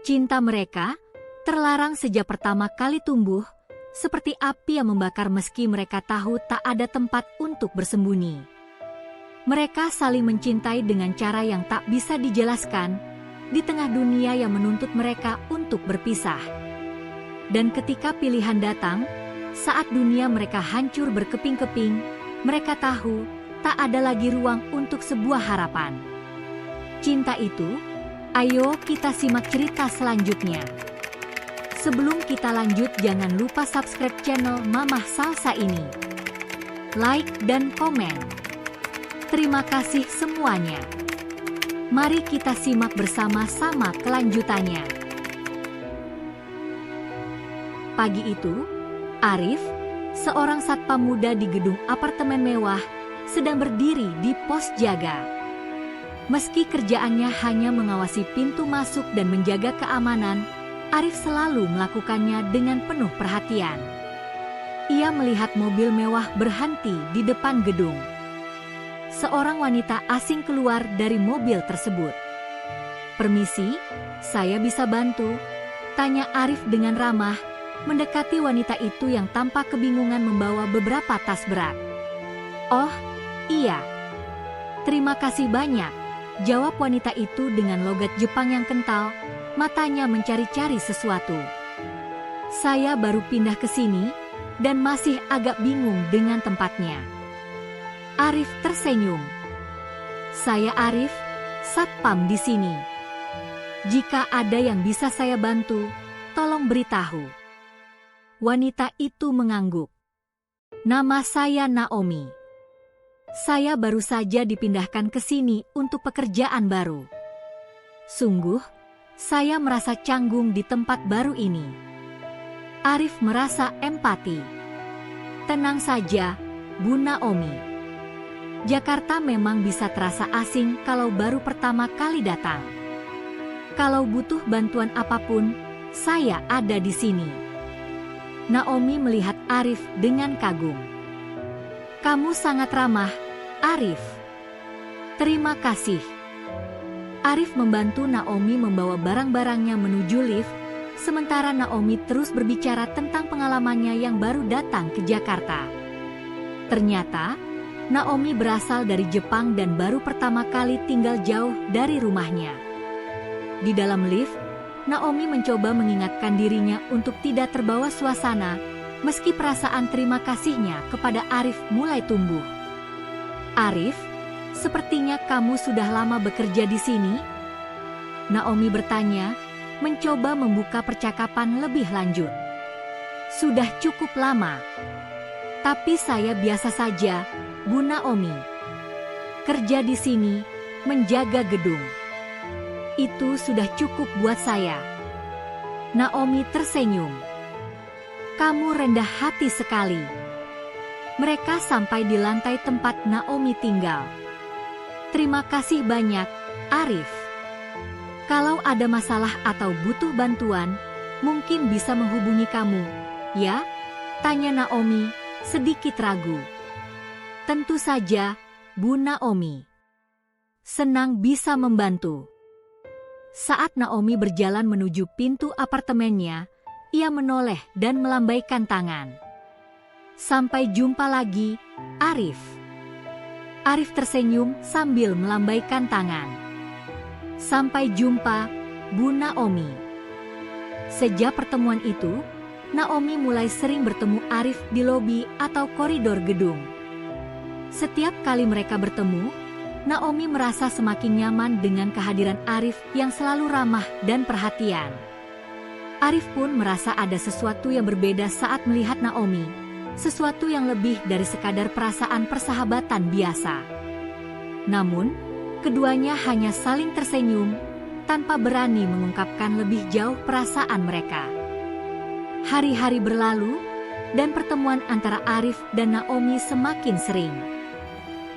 Cinta mereka terlarang sejak pertama kali tumbuh, seperti api yang membakar meski mereka tahu tak ada tempat untuk bersembunyi. Mereka saling mencintai dengan cara yang tak bisa dijelaskan, di tengah dunia yang menuntut mereka untuk berpisah. Dan ketika pilihan datang, saat dunia mereka hancur berkeping-keping, mereka tahu tak ada lagi ruang untuk sebuah harapan. Cinta itu, ayo kita simak cerita selanjutnya. Sebelum kita lanjut, jangan lupa subscribe channel Mamah Salsa ini. Like dan komen. Terima kasih semuanya. Mari kita simak bersama-sama kelanjutannya. Pagi itu, Arif, seorang satpam muda di gedung apartemen mewah, sedang berdiri di pos jaga. Meski kerjaannya hanya mengawasi pintu masuk dan menjaga keamanan, Arif selalu melakukannya dengan penuh perhatian. Ia melihat mobil mewah berhenti di depan gedung. Seorang wanita asing keluar dari mobil tersebut. "Permisi, saya bisa bantu?" tanya Arif dengan ramah, mendekati wanita itu yang tampak kebingungan membawa beberapa tas berat. "Oh, iya. Terima kasih banyak," jawab wanita itu dengan logat Jepang yang kental, matanya mencari-cari sesuatu. "Saya baru pindah ke sini dan masih agak bingung dengan tempatnya." Arif tersenyum. "Saya Arif, satpam di sini. Jika ada yang bisa saya bantu, tolong beritahu." Wanita itu mengangguk. "Nama saya Naomi. Saya baru saja dipindahkan ke sini untuk pekerjaan baru. Sungguh, saya merasa canggung di tempat baru ini." Arif merasa empati. "Tenang saja, Bu Naomi. Jakarta memang bisa terasa asing kalau baru pertama kali datang. Kalau butuh bantuan apapun, saya ada di sini." Naomi melihat Arif dengan kagum. "Kamu sangat ramah, Arif. Terima kasih." Arif membantu Naomi membawa barang-barangnya menuju lift, sementara Naomi terus berbicara tentang pengalamannya yang baru datang ke Jakarta. Ternyata, Naomi berasal dari Jepang dan baru pertama kali tinggal jauh dari rumahnya. Di dalam lift, Naomi mencoba mengingatkan dirinya untuk tidak terbawa suasana, meski perasaan terima kasihnya kepada Arif mulai tumbuh. "Arif, sepertinya kamu sudah lama bekerja di sini?" Naomi bertanya, mencoba membuka percakapan lebih lanjut. "Sudah cukup lama. Tapi saya biasa saja, Bu Naomi. Kerja di sini, menjaga gedung. Itu sudah cukup buat saya." Naomi tersenyum. "Kamu rendah hati sekali." Mereka sampai di lantai tempat Naomi tinggal. "Terima kasih banyak, Arif. Kalau ada masalah atau butuh bantuan, mungkin bisa menghubungi kamu, ya?" tanya Naomi, sedikit ragu. "Tentu saja, Bu Naomi. Senang bisa membantu." Saat Naomi berjalan menuju pintu apartemennya, ia menoleh dan melambaikan tangan. "Sampai jumpa lagi, Arif." Arif tersenyum sambil melambaikan tangan. "Sampai jumpa, Bu Naomi." Sejak pertemuan itu, Naomi mulai sering bertemu Arif di lobi atau koridor gedung. Setiap kali mereka bertemu, Naomi merasa semakin nyaman dengan kehadiran Arif yang selalu ramah dan perhatian. Arif pun merasa ada sesuatu yang berbeda saat melihat Naomi, sesuatu yang lebih dari sekadar perasaan persahabatan biasa. Namun, keduanya hanya saling tersenyum, tanpa berani mengungkapkan lebih jauh perasaan mereka. Hari-hari berlalu, dan pertemuan antara Arif dan Naomi semakin sering.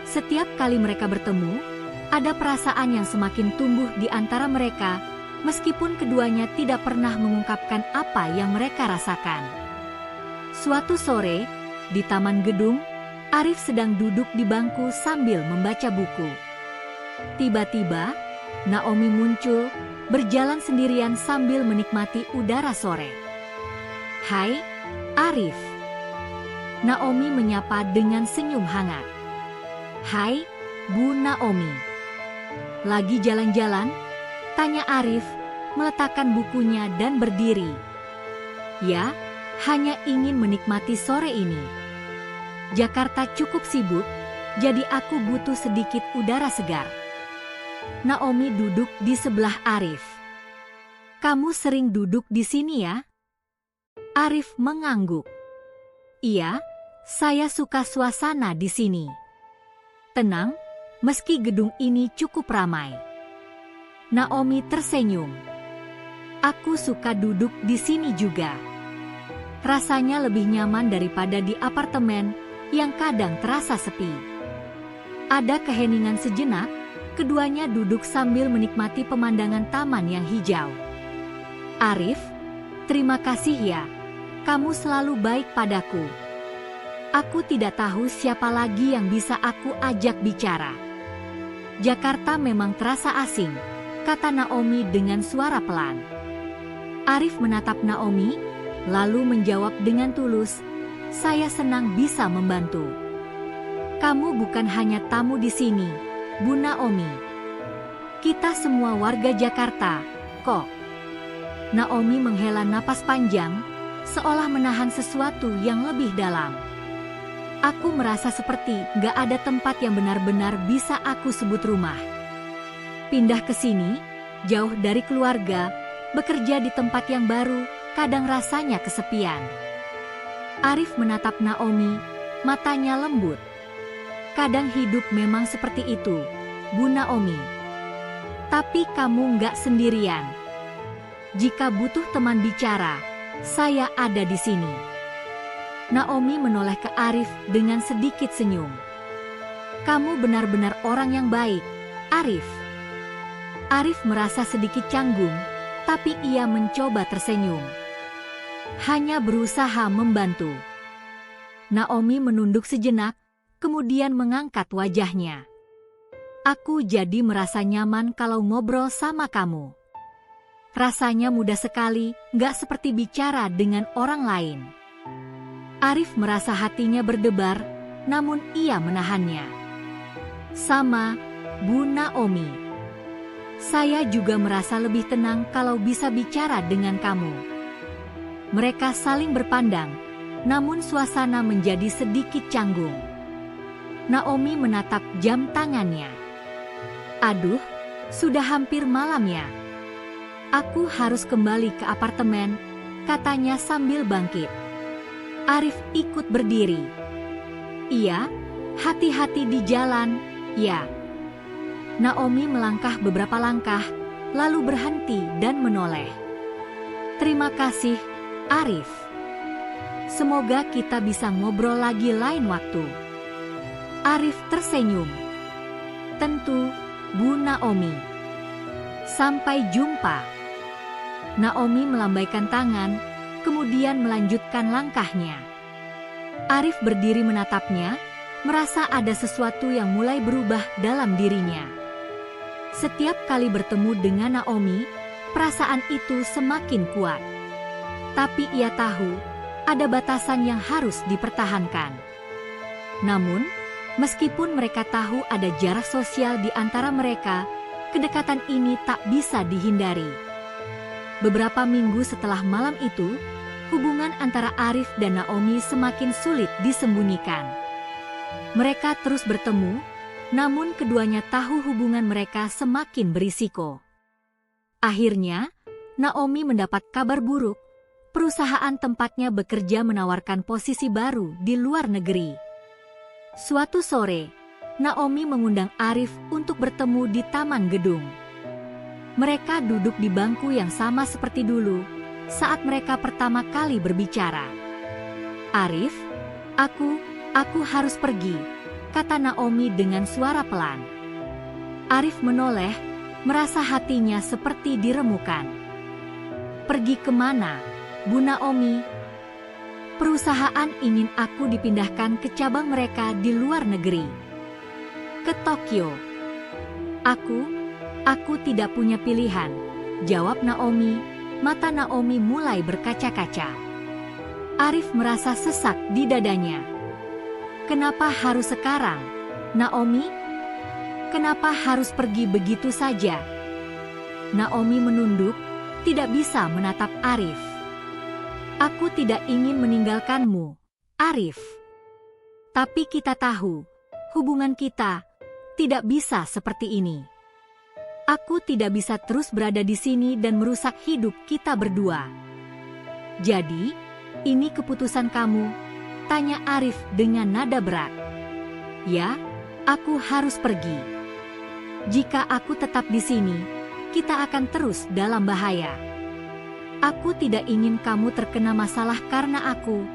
Setiap kali mereka bertemu, ada perasaan yang semakin tumbuh di antara mereka, meskipun keduanya tidak pernah mengungkapkan apa yang mereka rasakan. Suatu sore, di taman gedung, Arif sedang duduk di bangku sambil membaca buku. Tiba-tiba, Naomi muncul, berjalan sendirian sambil menikmati udara sore. "Hai, Arif." Naomi menyapa dengan senyum hangat. "Hai, Bu Naomi. Lagi jalan-jalan?" tanya Arif, meletakkan bukunya dan berdiri. "Ya, hanya ingin menikmati sore ini. Jakarta cukup sibuk, jadi aku butuh sedikit udara segar." Naomi duduk di sebelah Arif. "Kamu sering duduk di sini ya?" Arif mengangguk. "Iya, saya suka suasana di sini. Tenang, meski gedung ini cukup ramai." Naomi tersenyum. "Aku suka duduk di sini juga. Rasanya lebih nyaman daripada di apartemen yang kadang terasa sepi." Ada keheningan sejenak, keduanya duduk sambil menikmati pemandangan taman yang hijau. "Arif, terima kasih ya. Kamu selalu baik padaku. Aku tidak tahu siapa lagi yang bisa aku ajak bicara. Jakarta memang terasa asing," kata Naomi dengan suara pelan. Arif menatap Naomi, lalu menjawab dengan tulus, "Saya senang bisa membantu. Kamu bukan hanya tamu di sini, Bu Naomi. Kita semua warga Jakarta, kok." Naomi menghela napas panjang, seolah menahan sesuatu yang lebih dalam. "Aku merasa seperti gak ada tempat yang benar-benar bisa aku sebut rumah. Pindah ke sini, jauh dari keluarga, bekerja di tempat yang baru, kadang rasanya kesepian." Arif menatap Naomi, matanya lembut. "Kadang hidup memang seperti itu, Bu Naomi. Tapi kamu nggak sendirian. Jika butuh teman bicara, saya ada di sini." Naomi menoleh ke Arif dengan sedikit senyum. "Kamu benar-benar orang yang baik, Arif." Arif merasa sedikit canggung, tapi ia mencoba tersenyum. "Hanya berusaha membantu." Naomi menunduk sejenak, kemudian mengangkat wajahnya. "Aku jadi merasa nyaman kalau ngobrol sama kamu. Rasanya mudah sekali, gak seperti bicara dengan orang lain." Arif merasa hatinya berdebar, namun ia menahannya. "Sama, Bu Naomi. Saya juga merasa lebih tenang kalau bisa bicara dengan kamu." Mereka saling berpandang, namun suasana menjadi sedikit canggung. Naomi menatap jam tangannya. "Aduh, sudah hampir malam ya. Aku harus kembali ke apartemen," katanya sambil bangkit. Arif ikut berdiri. "Iya, hati-hati di jalan, ya." Naomi melangkah beberapa langkah, lalu berhenti dan menoleh. "Terima kasih, Arif. Semoga kita bisa ngobrol lagi lain waktu." Arif tersenyum. "Tentu, Bu Naomi. Sampai jumpa." Naomi melambaikan tangan, kemudian melanjutkan langkahnya. Arif berdiri menatapnya, merasa ada sesuatu yang mulai berubah dalam dirinya. Setiap kali bertemu dengan Naomi, perasaan itu semakin kuat. Tapi ia tahu, ada batasan yang harus dipertahankan. Namun, meskipun mereka tahu ada jarak sosial di antara mereka, kedekatan ini tak bisa dihindari. Beberapa minggu setelah malam itu, hubungan antara Arif dan Naomi semakin sulit disembunyikan. Mereka terus bertemu, namun keduanya tahu hubungan mereka semakin berisiko. Akhirnya, Naomi mendapat kabar buruk. Perusahaan tempatnya bekerja menawarkan posisi baru di luar negeri. Suatu sore, Naomi mengundang Arif untuk bertemu di taman gedung. Mereka duduk di bangku yang sama seperti dulu saat mereka pertama kali berbicara. "Arif, aku harus pergi," kata Naomi dengan suara pelan. Arif menoleh, merasa hatinya seperti diremukan. "Pergi kemana, Bu Naomi?" "Perusahaan ingin aku dipindahkan ke cabang mereka di luar negeri, ke Tokyo. Aku tidak punya pilihan," jawab Naomi. Mata Naomi mulai berkaca-kaca. Arif merasa sesak di dadanya. Kenapa harus sekarang, Naomi? Kenapa harus pergi begitu saja? Naomi menunduk, tidak bisa menatap Arif. Aku tidak ingin meninggalkanmu, Arif. Tapi kita tahu, hubungan kita tidak bisa seperti ini. Aku tidak bisa terus berada di sini dan merusak hidup kita berdua. Jadi, ini keputusan kamu? Tanya Arif dengan nada berat. Ya, aku harus pergi. Jika aku tetap di sini, kita akan terus dalam bahaya. Aku tidak ingin kamu terkena masalah karena aku,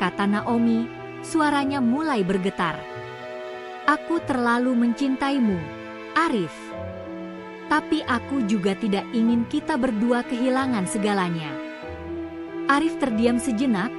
kata Naomi, suaranya mulai bergetar. Aku terlalu mencintaimu, Arif. Tapi aku juga tidak ingin kita berdua kehilangan segalanya. Arif terdiam sejenak,